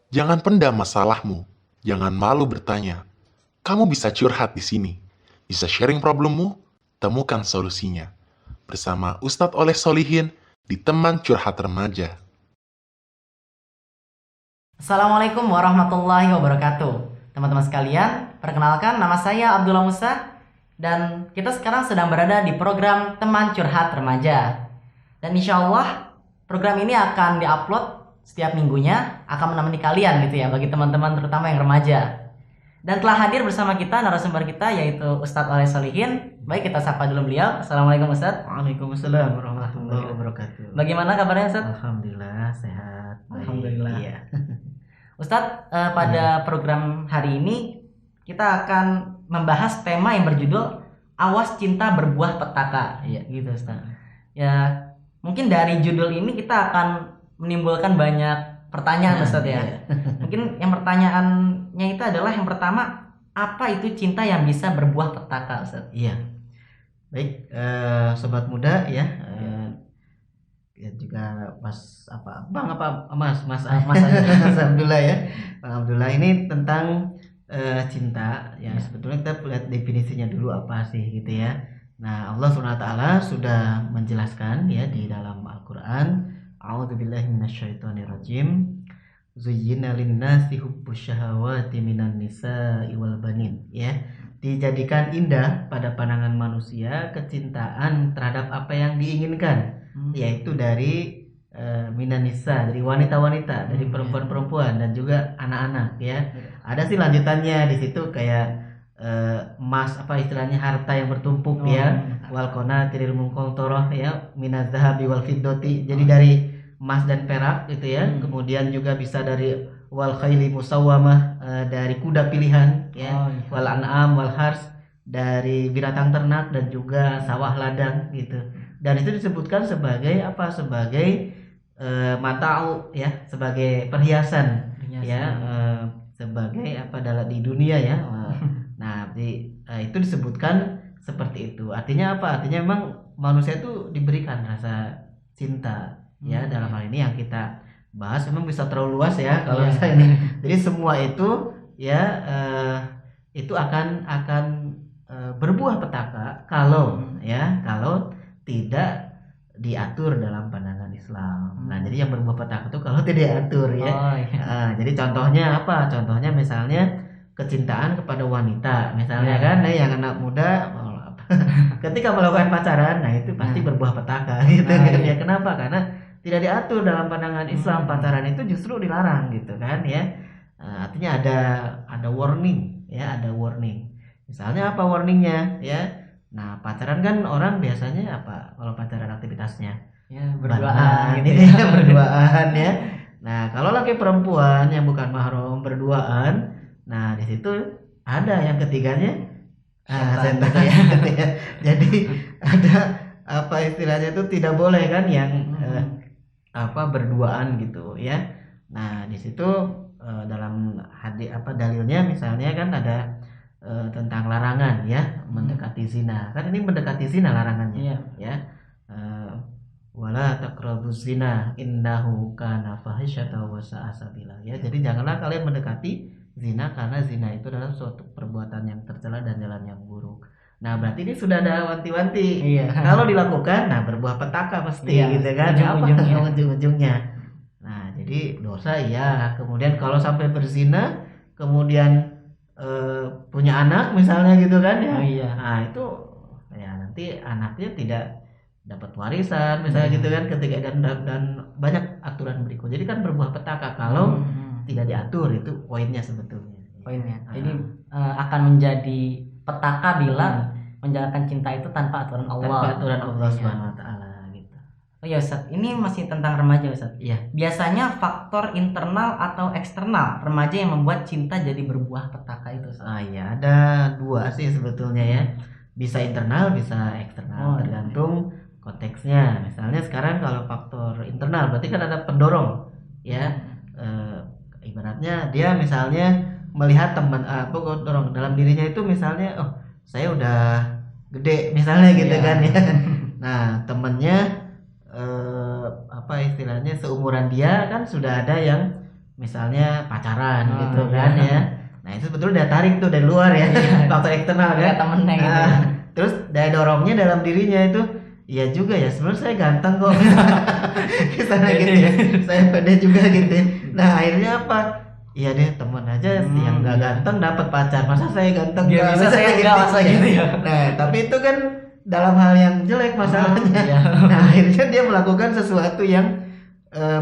Jangan pendam masalahmu. Jangan malu bertanya. Kamu bisa curhat di sini. Bisa sharing problemmu, temukan solusinya. Bersama Ustadz Oleh Solihin di Teman Curhat Remaja. Assalamualaikum warahmatullahi wabarakatuh. Teman-teman sekalian, perkenalkan nama saya Abdullah Musa dan kita sekarang sedang berada di program Teman Curhat Remaja. Dan insya Allah program ini akan diupload setiap minggunya, akan menemani kalian gitu ya, bagi teman-teman terutama yang remaja. Dan telah hadir bersama kita narasumber kita yaitu Ustadz Oleh Solihin. Baik, kita sapa dulu beliau. Assalamualaikum Ustadz. Waalaikumsalam warahmatullahi wabarakatuh. Bagaimana kabarnya Ustadz? Alhamdulillah sehat. Baik. Alhamdulillah. Iya. Ustadz, pada program hari ini kita akan membahas tema yang berjudul Awas Cinta Berbuah Petaka. Ya, gitu Ustadz. Ya, mungkin dari judul ini kita akan menimbulkan banyak pertanyaan Ustadz ya. Iya. Mungkin yang pertanyaannya itu adalah yang pertama, apa itu cinta yang bisa berbuah petaka Ustadz? Iya. Baik, sobat muda ya. Ya juga Mas apa Bang apa Mas Mas Mas aja. Mas Abdullah ya. Bang Abdullah ini tentang cinta ya. Sebetulnya kita lihat definisinya dulu apa sih gitu ya. Nah, Allah SWT sudah menjelaskan ya di dalam Al-Qur'an, A'udzubillahi minasyaitonirrajim. Zuyyina linnasi hubbus syahawati minan nisa'i wal banin ya. Dijadikan indah pada pandangan manusia kecintaan terhadap apa yang diinginkan, yaitu dari minan nisa, dari wanita-wanita, dari perempuan-perempuan dan juga anak-anak ya. Ada sih lanjutannya di situ kayak emas apa istilahnya harta yang bertumpuk ya, wal qanatiril muqantarah ya, minaz zahabi wal fiddati. Jadi dari emas dan perak gitu ya. Kemudian juga bisa dari wal khayli musawwamah, dari kuda pilihan ya, wal an'am wal hars, dari binatang ternak dan juga sawah ladang gitu. Dan itu disebutkan sebagai apa? Sebagai mata'u ya, sebagai perhiasan. Ya, sebagai apa di dunia ya. Nah, itu disebutkan seperti itu. Artinya apa? Artinya memang manusia itu diberikan rasa cinta ya. Dalam hal ini yang kita bahas memang bisa terlalu luas ya kalau saya ini. Jadi semua itu ya itu akan berbuah petaka kalau ya kalau tidak diatur dalam pandangan Islam. Nah, jadi yang berbuah petaka itu kalau tidak diatur ya. Jadi contohnya apa? Contohnya misalnya kecintaan kepada wanita misalnya kan, yang anak muda ketika melakukan pacaran, nah itu pasti berbuah petaka gitu kan ya. Kenapa? Karena tidak diatur dalam pandangan Islam. Pacaran itu justru dilarang gitu kan ya. Artinya ada warning ya, ada warning. Misalnya apa warningnya ya? Nah, pacaran kan orang biasanya apa kalau pacaran aktivitasnya? Ya, berduaan gitu ya. Berduaan ya. Nah, kalau laki perempuan yang bukan mahram berduaan, nah di situ ada yang ketiganya setan ya. Jadi ada apa istilahnya itu tidak boleh kan yang berduaan gitu ya. Nah, di situ dalam hadis dalilnya misalnya kan ada tentang larangan ya mendekati zina. Kan ini mendekati zina larangannya ya. Wala taqrabuz zina innahu kana fahisyatan wa sa'a sabila ya. Jadi janganlah kalian mendekati zina karena zina itu adalah suatu perbuatan yang tercela dan jalan yang buruk. Nah, berarti ini sudah ada wanti-wanti. Kalau dilakukan, nah berbuah petaka pasti gitu kan. Ujung-ujungnya. Nah, jadi dosa iya. Kemudian kalau sampai berzina, kemudian punya anak misalnya gitu kan ya. Nah, itu ya nanti anaknya tidak dapat warisan misalnya gitu kan, ketika dan banyak aturan berikut. Jadi kan berbuah petaka kalau tidak diatur, itu poinnya sebetulnya. Jadi akan menjadi petaka bila menjalankan cinta itu tanpa aturan Allah. Tanpa aturan Allah Subhanahu wa taala gitu. Oh ya Ustaz, ini masih tentang remaja Ustaz. Iya. Biasanya faktor internal atau eksternal remaja yang membuat cinta jadi berbuah petaka itu Ustaz? Iya, ada dua sih sebetulnya ya. Bisa internal, bisa eksternal, tergantung konteksnya. Misalnya sekarang kalau faktor internal berarti kan ada pendorong ya. Ibaratnya dia misalnya melihat teman dorong dalam dirinya itu misalnya, oh saya udah gede misalnya gitu kan ya. Nah, temennya apa istilahnya seumuran dia kan sudah ada yang misalnya pacaran Oh, gitu iya. kan ya. Nah itu sebetulnya udah tarik tuh dari luar ya, faktor eksternal kan. Kayak temennya gitu. Ah, terus daya dorongnya dalam dirinya itu, iya juga ya sebenarnya saya ganteng kok. Misalnya gitu ya, saya pede juga gitu ya. Nah akhirnya apa? Iya deh temen aja yang nggak iya. ganteng dapat pacar, masa saya ganteng Dia nggak? bisa, Masa saya gitu nggak, masa ya? gitu ya. Nah tapi itu kan dalam hal yang jelek masalahnya. Iya. Nah akhirnya dia melakukan sesuatu yang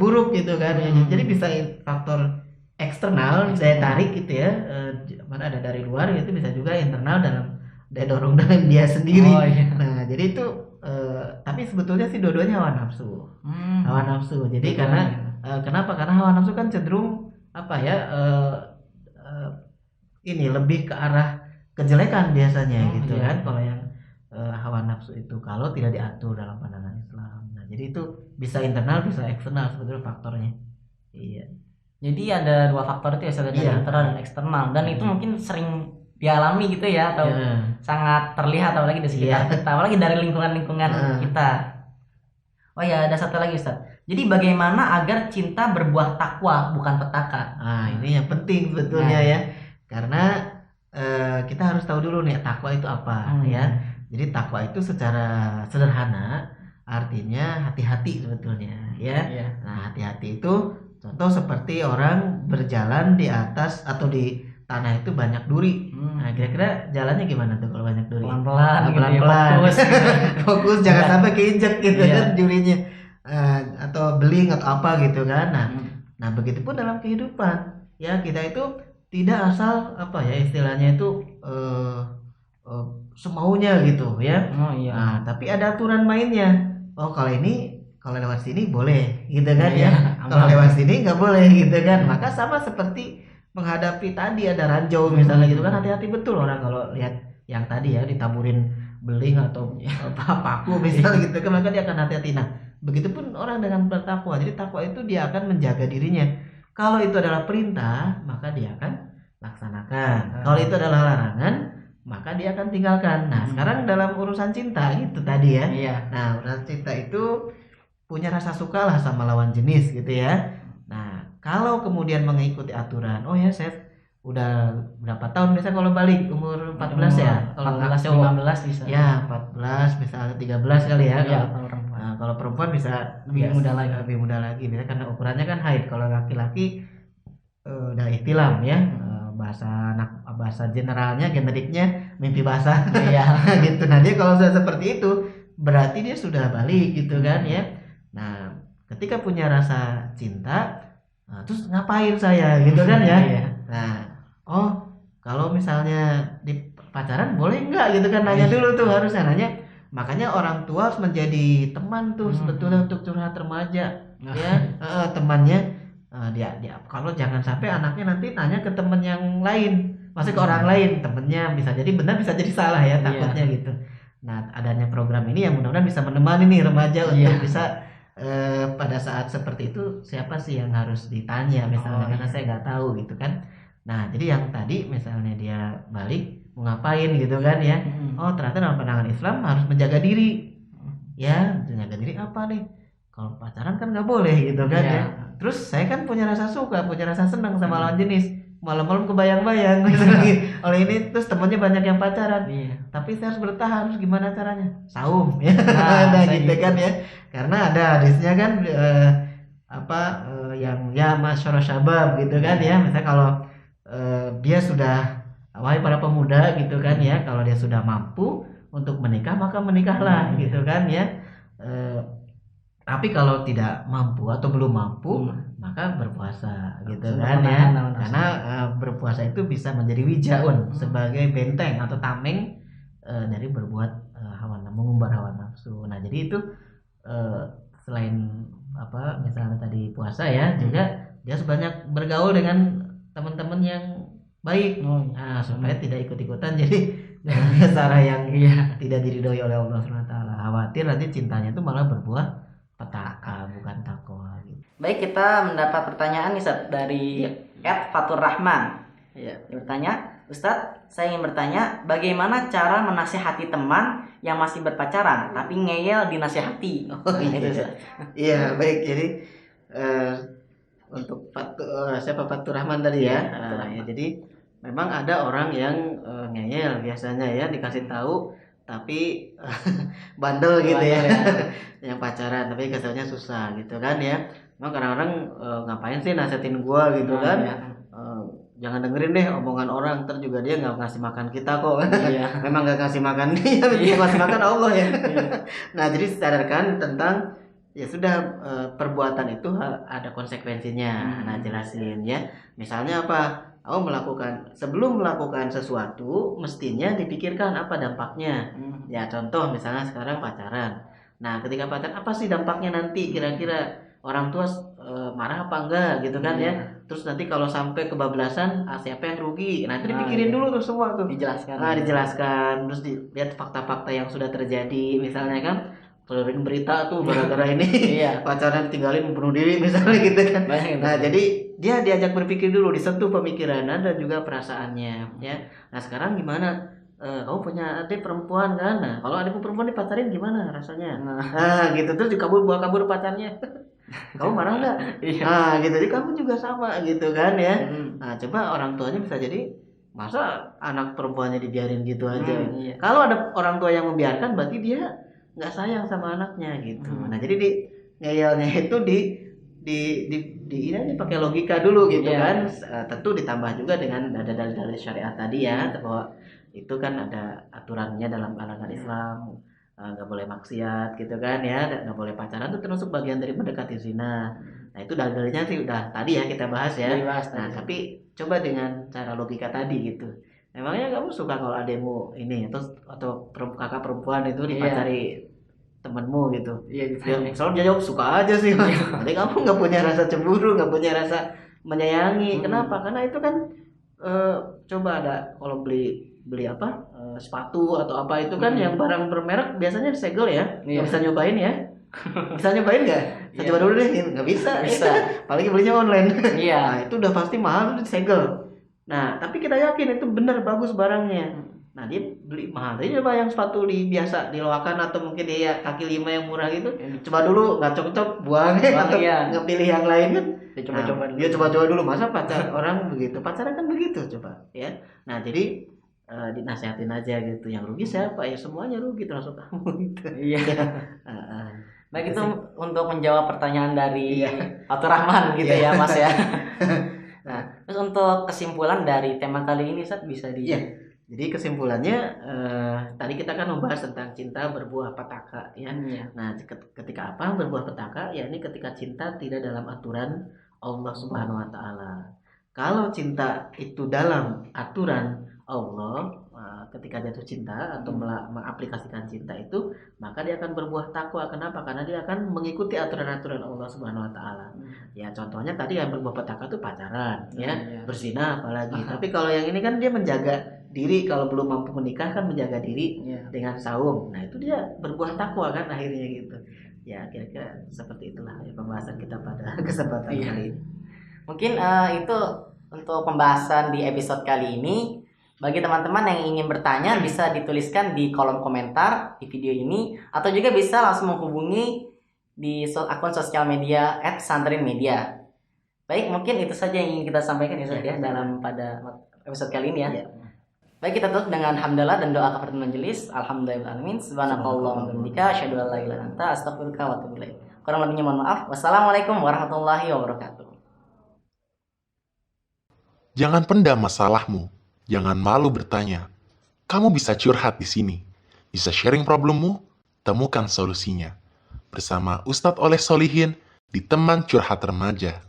buruk gitu kan ya. Jadi bisa faktor eksternal daya tarik gitu ya, mana ada dari luar gitu, bisa juga internal dalam daya dorong dalam dia sendiri. Oh, iya. Nah jadi itu tapi sebetulnya sih dua-duanya hawa nafsu. Hawa nafsu. Jadi Dua-duanya. karena kenapa? Karena hawa nafsu kan cenderung apa ya, ini lebih ke arah kejelekan biasanya gitu iya. kan. Kalau yang hawa nafsu itu kalau tidak diatur dalam pandangan Islam. Nah jadi itu bisa internal bisa eksternal sebetulnya faktornya. Iya. Jadi ada dua faktor itu ya, satu dari Iya. internal dan eksternal, dan itu mungkin sering dialami gitu ya, atau Iya. sangat terlihat apalagi di sekitar Iya. kita, apalagi dari lingkungan-lingkungan kita. Oh ya, ada satu lagi Ustaz. Jadi bagaimana agar cinta berbuah takwa bukan petaka? Nah, ini yang penting sebetulnya ya. Karena kita harus tahu dulu nih takwa itu apa ya. Jadi takwa itu secara sederhana artinya hati-hati sebetulnya ya. Iya. Nah, hati-hati itu contoh seperti orang berjalan di atas atau di tanah itu banyak duri. Nah, kira-kira jalannya gimana tuh kalau banyak duri? Pelan-pelan gitu ya, Pelan-pelan. fokus. Fokus jangan sampai keinjek gitu Iya. kan durinya. Atau beling atau apa gitu kan. Nah, begitupun dalam kehidupan. Ya, kita itu tidak asal apa ya istilahnya itu semaunya gitu ya. Oh iya. Nah, tapi ada aturan mainnya. Oh, kalau lewat sini boleh gitu kan Iya, ya. Kalau lewat sini nggak boleh gitu kan. Maka sama seperti menghadapi tadi ada ranjau misalnya gitu kan, hati-hati betul orang kalau lihat yang tadi ya ditaburin beling atau paku misalnya gitu kan, maka dia akan hati-hati. Nah, begitupun orang dengan bertakwa. Jadi takwa itu dia akan menjaga dirinya. Kalau itu adalah perintah, maka dia akan laksanakan. Kalau itu adalah larangan, maka dia akan tinggalkan. Nah, sekarang dalam urusan cinta gitu tadi ya. Iya. Nah, urusan cinta itu punya rasa suka lah sama lawan jenis gitu ya. Nah, kalau kemudian mengikuti aturan, oh ya saya udah berapa tahun biasanya kalau balik umur 14 ya. Kalau 14 cowok 15 bisa. ya 14 misalnya 13 kali ya. Iya, Kalau kalau perempuan. Nah, kalau perempuan bisa Lebih muda lagi. Lebih muda lagi biasanya karena ukurannya kan haid. Kalau laki-laki udah ihtilam ya. Bahasa generalnya generiknya mimpi basah. Iya. Gitu. Nah, dia kalau sudah seperti itu berarti dia sudah balik gitu kan ya. Nah, ketika punya rasa cinta, terus ngapain saya gitu kan ya. Iya. Nah, kalau misalnya di pacaran boleh nggak gitu kan, nanya dulu tuh, harusnya nanya. Makanya orang tua harus menjadi teman tuh sebetulnya untuk curhat remaja ya. Temannya dia kalau jangan sampai anaknya nanti tanya ke temen yang lain, masih ke orang lain, temennya bisa jadi benar bisa jadi salah ya, takutnya gitu. Nah, adanya program ini yang mudah-mudahan bisa menemani nih remaja untuk bisa pada saat seperti itu siapa sih yang harus ditanya misalnya, karena saya nggak tahu gitu kan. Nah, jadi yang tadi misalnya dia balik mau ngapain gitu kan ya. Oh, ternyata dalam pandangan Islam harus menjaga diri. Ya, menjaga diri apa nih? Kalau pacaran kan nggak boleh gitu kan ya. Terus saya kan punya rasa suka, punya rasa senang sama lawan jenis. Malam-malam kebayang-bayang lagi. Oleh ini terus temennya banyak yang pacaran. Tapi saya harus bertahan, harus gimana caranya? Saum ya. Nah, gitu kan ya. Karena ada hadisnya kan yang ya masyarakat syabab gitu kan ya. Misalnya kalau dia sudah, wahai para pemuda gitu kan ya, kalau dia sudah mampu untuk menikah maka menikahlah gitu kan ya. Tapi kalau tidak mampu atau belum mampu maka berpuasa gitu kan ya. Karena berpuasa itu bisa menjadi wijaun sebagai benteng atau tameng dari berbuat mengumbar hawa nafsu. Nah, jadi itu selain misalnya tadi puasa ya, juga dia sebanyak bergaul dengan teman-teman yang baik. Nah, supaya tidak ikut-ikutan jadi cara yang tidak diridhoi oleh Allah SWT. Khawatir nanti cintanya itu malah berbuah petaka bukan takwa gitu. Baik, kita mendapat pertanyaan nih Ustaz dari Fatur Rahman. Dia bertanya, Ustadz, saya ingin bertanya bagaimana cara menasihati teman yang masih berpacaran tapi ngeyel dinasihati. Iya, baik. Jadi untuk siapa Fatur Rahman tadi ya. Ya, jadi memang ada orang yang ngeyel biasanya ya, dikasih tahu tapi bandel gitu ya. Yang pacaran tapi kesannya susah gitu kan ya. Memang kadang-kadang ngapain sih nasihatin gua gitu kan. Jangan dengerin deh omongan orang, ntar juga dia nggak ngasih makan kita kok. Memang nggak ngasih makan dia, dia ngasih makan Allah ya. Nah, jadi sadarkan tentang ya sudah, perbuatan itu ada konsekuensinya. Nah, jelasin ya. Misalnya apa? Sebelum melakukan sesuatu mestinya dipikirkan apa dampaknya. Ya contoh misalnya sekarang pacaran. Nah, ketika pacaran apa sih dampaknya nanti kira-kira? Orang tua marah apa enggak gitu kan ya. Terus nanti kalau sampai kebablasan, siapa yang rugi? Nah, itu dipikirin dulu tuh semua tuh. Dijelaskan. Terus dilihat fakta-fakta yang sudah terjadi. Misalnya kan keluarin berita tuh gara-gara ini pacaran tinggalin bunuh diri misalnya gitu kan. Nah, jadi dia diajak berpikir dulu, disentuh pemikirannya dan juga perasaannya ya. Nah, sekarang gimana? Kamu punya adik perempuan kan? Nah, kalau adikmu perempuan dipacarin gimana rasanya? Nah, gitu terus bawa kabur pacarnya. Kamu marah nggak? Nah, gitu jadi kamu juga sama gitu kan ya. Nah, coba orang tuanya bisa jadi masa anak perempuannya dibiarin gitu aja. Kalau ada orang tua yang membiarkan berarti dia nggak sayang sama anaknya gitu. Nah, jadi ngeyelnya itu ini pakai logika dulu gitu kan. Tentu ditambah juga dengan ada dalil syariat tadi ya, bahwa itu kan ada aturannya dalam kalangan Islam. Nggak boleh maksiat gitu kan ya, nggak boleh pacaran, itu termasuk bagian dari mendekati zina. Nah, itu dalilnya sih udah tadi ya kita bahas ya. Nah, tapi coba dengan cara logika tadi gitu. Emangnya kamu suka kalau ademu ini atau kakak perempuan itu dipacari temenmu gitu? Soalnya dia jawab suka aja sih. Nanti kamu nggak punya rasa cemburu, nggak punya rasa menyayangi. Kenapa? Karena itu kan coba ada kalau beli apa sepatu atau apa itu kan yang barang bermerek biasanya disegel ya. Nggak bisa nyobain ya. Bisa nyobain nggak? Saya coba dulu deh. Nggak bisa. Apalagi belinya online. Nah, itu udah pasti mahal, itu disegel. Nah, tapi kita yakin itu benar bagus barangnya. Nah, dia beli mahal. Dia coba yang sepatu biasa di loakan atau mungkin dia kaki 5 yang murah gitu. Coba dulu, nggak cocok buang atau nggak pilih yang lain kan. Dia coba-coba dulu. Masa orang begitu? Pacaran kan begitu coba ya. Nah, jadi dinasihatin aja gitu. Yang rugi siapa? Ya semuanya rugi termasuk kamu gitu. Baik, itu untuk menjawab pertanyaan dari Fatur Rahman gitu ya Mas ya. Nah, terus untuk kesimpulan dari tema kali ini Ustaz bisa Jadi kesimpulannya tadi kita kan membahas tentang cinta berbuah petaka ya. Nah, ketika apa berbuah petaka? Ya ini ketika cinta tidak dalam aturan Allah Subhanahu wa taala. Kalau cinta itu dalam aturan Allah, ketika jatuh cinta atau mengaplikasikan cinta itu, maka dia akan berbuah takwa. Kenapa? Karena dia akan mengikuti aturan-aturan Allah Subhanahu wa taala. Ya contohnya tadi yang berbuah petaka itu pacaran, berzina apalagi. Tapi kalau yang ini kan dia menjaga diri, kalau belum mampu menikah kan menjaga diri dengan saum. Nah, itu dia berbuah takwa kan akhirnya gitu. Ya kira-kira seperti itulah ya pembahasan kita pada kesempatan kali ini. Mungkin itu untuk pembahasan di episode kali ini. Bagi teman-teman yang ingin bertanya bisa dituliskan di kolom komentar di video ini, atau juga bisa langsung menghubungi di akun sosial media @santrinmedia. Baik, mungkin itu saja yang ingin kita sampaikan ya dalam pada episode kali ini ya. Baik, kita tutup dengan hamdalah dan doa kafaratul majelis. Alhamdulillahirabbil alamin. Subhanakallahumma wa bihamdika asyhadu an la ilaha illa anta astaghfiruka wa atubu ilaik. Kurang lebihnya mohon maaf. Wassalamualaikum warahmatullahi wabarakatuh. Jangan pendam masalahmu. Jangan malu bertanya. Kamu bisa curhat di sini. Bisa sharing problemmu, temukan solusinya. Bersama Ustadz Oleh Solihin di Teman Curhat Remaja.